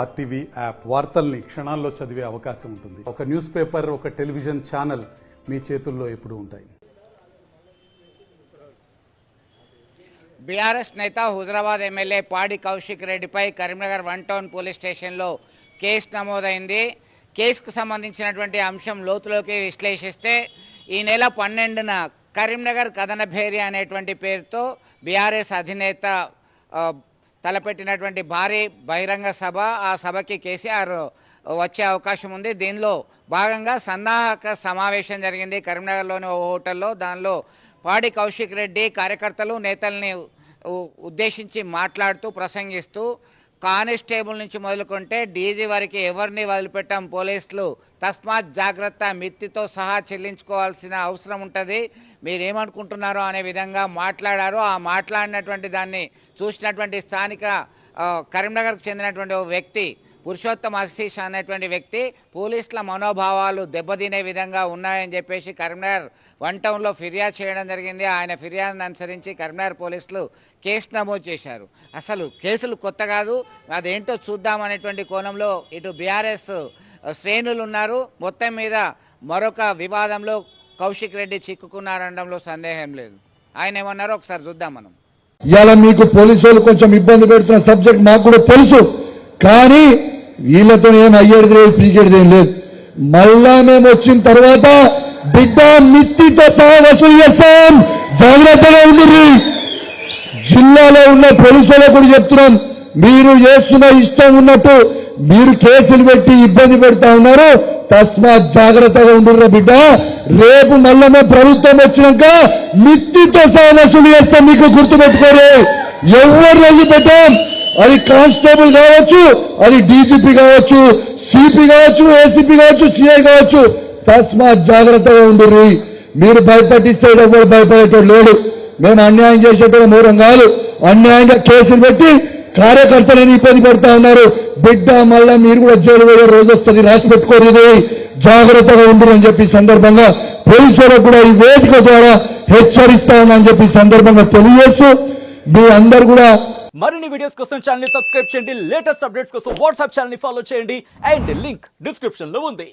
RTV app వార్తల్ని క్షణాల్లో చదివే అవకాశం ఉంటుంది. ఒక న్యూస్ పేపర్, ఒక టెలివిజన్ ఛానల్ మీ చేతుల్లో ఎప్పుడూ ఉంటాయి. బీఆర్ఎస్ నేత హుజరాబాద్ ఎమ్మెల్యే పాడి కౌశిక్ రెడ్డిపై కరీంనగర్ 1 టౌన్ పోలీస్ స్టేషన్లో కేసు నమోదైంది. కేసుకు సంబంధించినటువంటి అంశం లోతులోకి విశ్లేషిస్తే ఈ నెల 12న కరీంనగర్ కథన భేరి అనేటువంటి పేరుతో బీఆర్ఎస్ అధినేత తలపెట్టినటువంటి భారీ బహిరంగ సభ, ఆ సభకి కేసీఆర్ వచ్చే అవకాశం ఉంది. దీనిలో భాగంగా సన్నాహక సమావేశం జరిగింది కరీంనగర్లోని ఓ హోటల్లో. దానిలో పాడి కౌశిక్ రెడ్డి కార్యకర్తలు నేతల్ని ఉద్దేశించి మాట్లాడుతూ ప్రసంగిస్తూ కానిస్టేబుల్ నుంచి మొదలుకుంటే డీజీ వారికి ఎవరిని వదిలిపెట్టాం పోలీసులు, తస్మాత్ జాగ్రత్త, మిత్తితో సహా చెల్లించుకోవాల్సిన అవసరం ఉంటుంది, మీరేమనుకుంటున్నారో అనే విధంగా మాట్లాడారు. ఆ మాట్లాడినటువంటి దాన్ని చూసినటువంటి స్థానిక కరీంనగర్కు చెందినటువంటి ఓ వ్యక్తి పురుషోత్తమ్ ఆశీష్ అనేటువంటి వ్యక్తి పోలీసుల మనోభావాలు దెబ్బతినే విధంగా ఉన్నాయని చెప్పేసి కరీంనగర్ 1 టౌన్లో ఫిర్యాదు చేయడం జరిగింది. ఆయన ఫిర్యాదును అనుసరించి కరీంనగర్ పోలీసులు కేసు నమోదు చేశారు. అసలు కేసులు కొత్త కాదు, అదేంటో చూద్దామనేటువంటి కోణంలో ఇటు బీఆర్ఎస్ శ్రేణులు ఉన్నారు. మొత్తం మీద మరొక వివాదంలో కౌశిక్ రెడ్డి చిక్కుకున్నారనడంలో సందేహం లేదు. ఆయన ఏమన్నారో ఒకసారి చూద్దాం మనం. ఇవాళ మీకు పోలీసు వాళ్ళు కొంచెం ఇబ్బంది పెడుతున్న సబ్జెక్ట్ మాకు కూడా తెలుసు, కానీ వీళ్ళతో ఏం అయ్యేది లేదు, పీకేది ఏం లేదు. మళ్ళా మేము వచ్చిన తర్వాత బిడ్డ మిత్తితో సహా వసూలు చేస్తాం, జాగ్రత్తగా ఉంటుంది. జిల్లాలో ఉన్న పోలీసులు కూడా చెప్తున్నాం, మీరు చేస్తున్న ఇష్టం ఉన్నట్టు మీరు కేసులు పెట్టి ఇబ్బంది పెడతా ఉన్నారు, తస్మాత్ జాగ్రత్తగా ఉండుర్రా బిడ్డ. రేపు మళ్ళా మేము ప్రభుత్వం వచ్చినాక మిత్తితో సహా వసూలు చేస్తాం, మీకు గుర్తుపెట్టుకోరు. ఎవరు రోజు పెట్టాం, అది కానిస్టేబుల్ కావచ్చు, అది డీజీపీ కావచ్చు, సిపి కావచ్చు, ఏసీపీ కావచ్చు, సిఐ కావచ్చు, తస్మాత్ జాగ్రత్తగా ఉండుర్రి. మీరు భయపట్టిస్తే ఎవరు భయపడేటోడు లేడు. మేము అన్యాయం చేసేటోడు మూరం కాదు. అన్యాయంగా కేసులు పెట్టి కార్యకర్తలను ఇబ్బంది పెడతా ఉన్నారు. బిడ్డ మళ్ళా మీరు కూడా జైలు పోయే రోజు వస్తుంది, రాసి పెట్టుకోలేదు, జాగ్రత్తగా ఉండురు అని చెప్పి సందర్భంగా పోలీసులకు కూడా ఈ వేదిక ద్వారా హెచ్చరిస్తా ఉన్నామని చెప్పి సందర్భంగా తెలియజేస్తూ మీ అందరు కూడా మరిన్ని వీడియోస్ కోసం ఛానల్ ని సబ్స్క్రైబ్ చేయండి. లేటెస్ట్ అప్డేట్స్ కోసం వాట్సాప్ ఛానల్ ని ఫాలో చేయండి. అండ్ లింక్ డిస్క్రిప్షన్ లో ఉంది.